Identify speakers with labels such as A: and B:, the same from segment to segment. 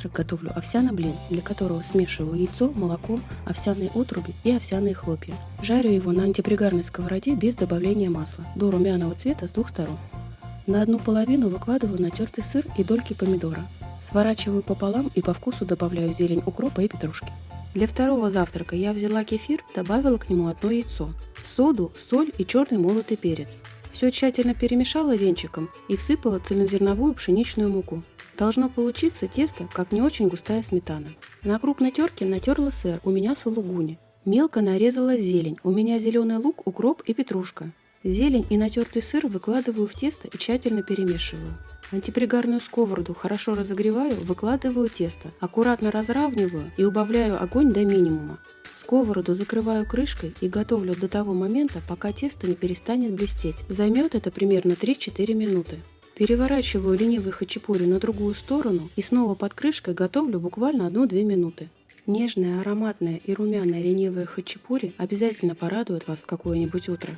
A: завтрак готовлю овсяный блин, для которого смешиваю яйцо, молоко, овсяные отруби и овсяные хлопья. Жарю его на антипригарной сковороде без добавления масла, до румяного цвета с двух сторон. На одну половину выкладываю натертый сыр и дольки помидора. Сворачиваю пополам и по вкусу добавляю зелень укропа и петрушки. Для второго завтрака я взяла кефир, добавила к нему одно яйцо, соду, соль и черный молотый перец. Все тщательно перемешала венчиком и всыпала цельнозерновую пшеничную муку. Должно получиться тесто, как не очень густая сметана. На крупной терке натерла сыр, у меня сулугуни. Мелко нарезала зелень, у меня зеленый лук, укроп и петрушка. Зелень и натертый сыр выкладываю в тесто и тщательно перемешиваю. Антипригарную сковороду хорошо разогреваю, выкладываю тесто, аккуратно разравниваю и убавляю огонь до минимума. Сковороду закрываю крышкой и готовлю до того момента, пока тесто не перестанет блестеть. Займет это примерно 3-4 минуты. Переворачиваю ленивый хачапури на другую сторону и снова под крышкой готовлю буквально 1-2 минуты. Нежное, ароматное и румяное ленивое хачапури обязательно порадует вас в какое-нибудь утро.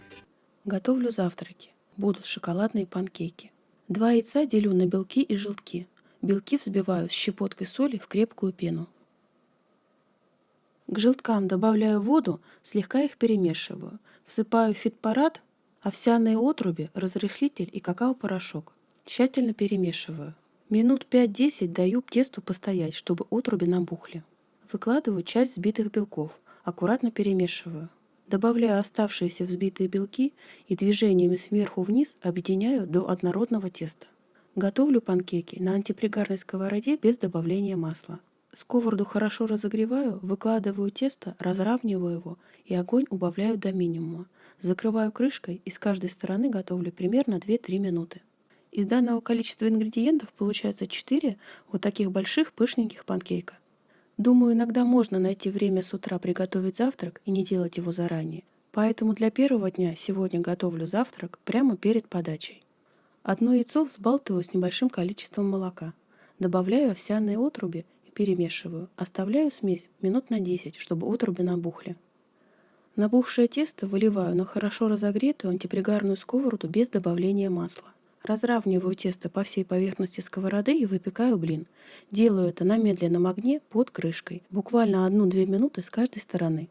A: Готовлю завтраки. Будут шоколадные панкейки. 2 яйца делю на белки и желтки. Белки взбиваю с щепоткой соли в крепкую пену. К желткам добавляю воду, слегка их перемешиваю. Всыпаю фитпарад, овсяные отруби, разрыхлитель и какао-порошок. Тщательно перемешиваю. Минут 5-10 даю тесту постоять, чтобы отруби набухли. Выкладываю часть взбитых белков, аккуратно перемешиваю. Добавляю оставшиеся взбитые белки и движениями сверху вниз объединяю до однородного теста. Готовлю панкейки на антипригарной сковороде без добавления масла. Сковороду хорошо разогреваю, выкладываю тесто, разравниваю его и огонь убавляю до минимума. Закрываю крышкой и с каждой стороны готовлю примерно 2-3 минуты. Из данного количества ингредиентов получается 4 вот таких больших пышненьких панкейка. Думаю, иногда можно найти время с утра приготовить завтрак и не делать его заранее. Поэтому для первого дня сегодня готовлю завтрак прямо перед подачей. Одно яйцо взбалтываю с небольшим количеством молока. Добавляю овсяные отруби и перемешиваю. Оставляю смесь минут на 10, чтобы отруби набухли. Набухшее тесто выливаю на хорошо разогретую антипригарную сковороду без добавления масла. Разравниваю тесто по всей поверхности сковороды и выпекаю блин. Делаю это на медленном огне под крышкой, буквально 1-2 минуты с каждой стороны.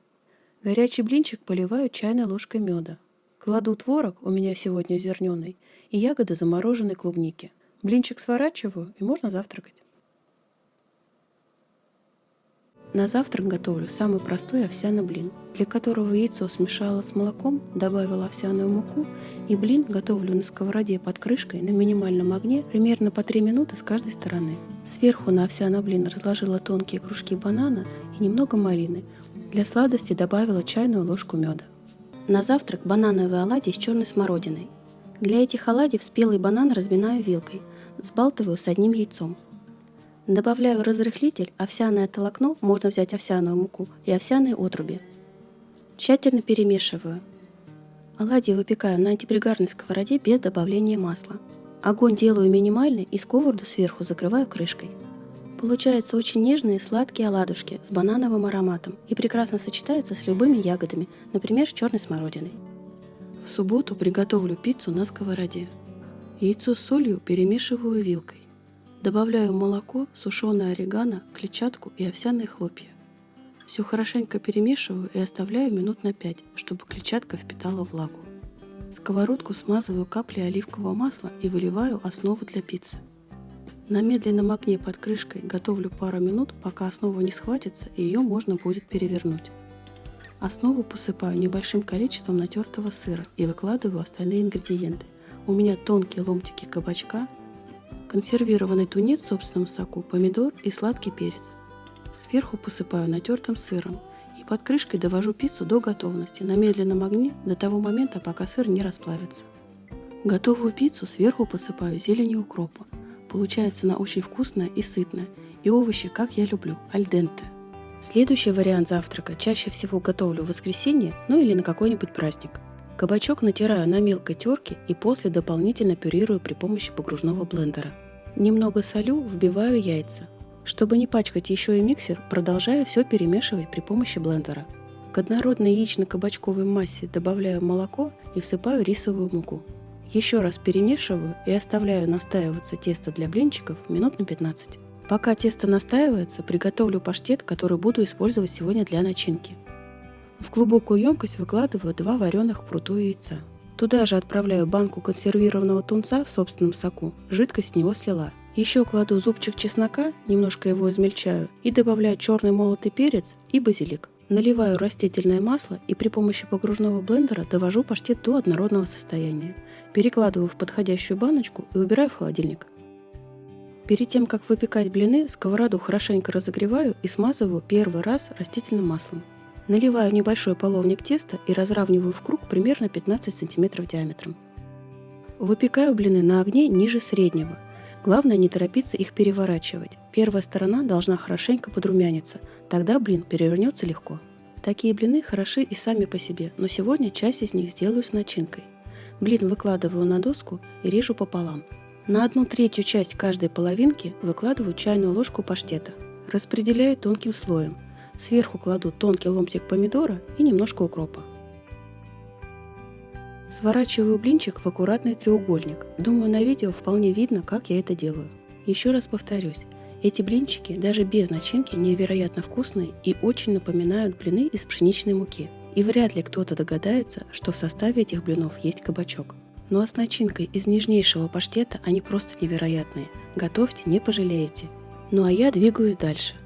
A: Горячий блинчик поливаю чайной ложкой меда. Кладу творог, у меня сегодня зерненый, и ягоды замороженной клубники. Блинчик сворачиваю и можно завтракать. На завтрак готовлю самый простой овсяный блин, для которого яйцо смешала с молоком, добавила овсяную муку и блин готовлю на сковороде под крышкой на минимальном огне примерно по 3 минуты с каждой стороны. Сверху на овсяный блин разложила тонкие кружки банана и немного малины. Для сладости добавила чайную ложку меда. На завтрак банановые оладьи с черной смородиной. Для этих оладьев спелый банан разминаю вилкой, взбалтываю с одним яйцом. Добавляю разрыхлитель, овсяное толокно, можно взять овсяную муку и овсяные отруби. Тщательно перемешиваю. Оладьи выпекаю на антипригарной сковороде без добавления масла. Огонь делаю минимальный и сковороду сверху закрываю крышкой. Получаются очень нежные сладкие оладушки с банановым ароматом и прекрасно сочетаются с любыми ягодами, например, с черной смородиной. В субботу приготовлю пиццу на сковороде. Яйцо с солью перемешиваю вилкой. Добавляю молоко, сушеное орегано, клетчатку и овсяные хлопья. Все хорошенько перемешиваю и оставляю минут на 5, чтобы клетчатка впитала влагу. Сковородку смазываю каплей оливкового масла и выливаю основу для пиццы. На медленном огне под крышкой готовлю пару минут, пока основа не схватится и ее можно будет перевернуть. Основу посыпаю небольшим количеством натертого сыра и выкладываю остальные ингредиенты. У меня тонкие ломтики кабачка, консервированный тунец в собственном соку, помидор и сладкий перец. Сверху посыпаю натертым сыром и под крышкой довожу пиццу до готовности на медленном огне до того момента, пока сыр не расплавится. Готовую пиццу сверху посыпаю зеленью укропа. Получается она очень вкусная и сытная, и овощи, как я люблю, аль денте. Следующий вариант завтрака чаще всего готовлю в воскресенье, ну или на какой-нибудь праздник. Кабачок натираю на мелкой терке и после дополнительно пюрирую при помощи погружного блендера. Немного солю, вбиваю яйца. Чтобы не пачкать еще и миксер, продолжаю все перемешивать при помощи блендера. К однородной яично-кабачковой массе добавляю молоко и всыпаю рисовую муку. Еще раз перемешиваю и оставляю настаиваться тесто для блинчиков минут на 15. Пока тесто настаивается, приготовлю паштет, который буду использовать сегодня для начинки. В глубокую емкость выкладываю 2 вареных вкрутую яйца. Туда же отправляю банку консервированного тунца в собственном соку, жидкость с него слила. Еще кладу зубчик чеснока, немножко его измельчаю и добавляю черный молотый перец и базилик. Наливаю растительное масло и при помощи погружного блендера довожу паштет до однородного состояния. Перекладываю в подходящую баночку и убираю в холодильник. Перед тем, как выпекать блины, сковороду хорошенько разогреваю и смазываю первый раз растительным маслом. Наливаю небольшой половник теста и разравниваю в круг примерно 15 см диаметром. Выпекаю блины на огне ниже среднего. Главное не торопиться их переворачивать. Первая сторона должна хорошенько подрумяниться, тогда блин перевернется легко. Такие блины хороши и сами по себе, но сегодня часть из них сделаю с начинкой. Блин выкладываю на доску и режу пополам. На 1/3 часть каждой половинки выкладываю чайную ложку паштета. Распределяю тонким слоем. Сверху кладу тонкий ломтик помидора и немножко укропа. Сворачиваю блинчик в аккуратный треугольник. Думаю, на видео вполне видно, как я это делаю. Еще раз повторюсь, эти блинчики даже без начинки невероятно вкусные и очень напоминают блины из пшеничной муки. И вряд ли кто-то догадается, что в составе этих блинов есть кабачок. Ну а с начинкой из нежнейшего паштета они просто невероятные. Готовьте, не пожалеете. Ну а я двигаюсь дальше.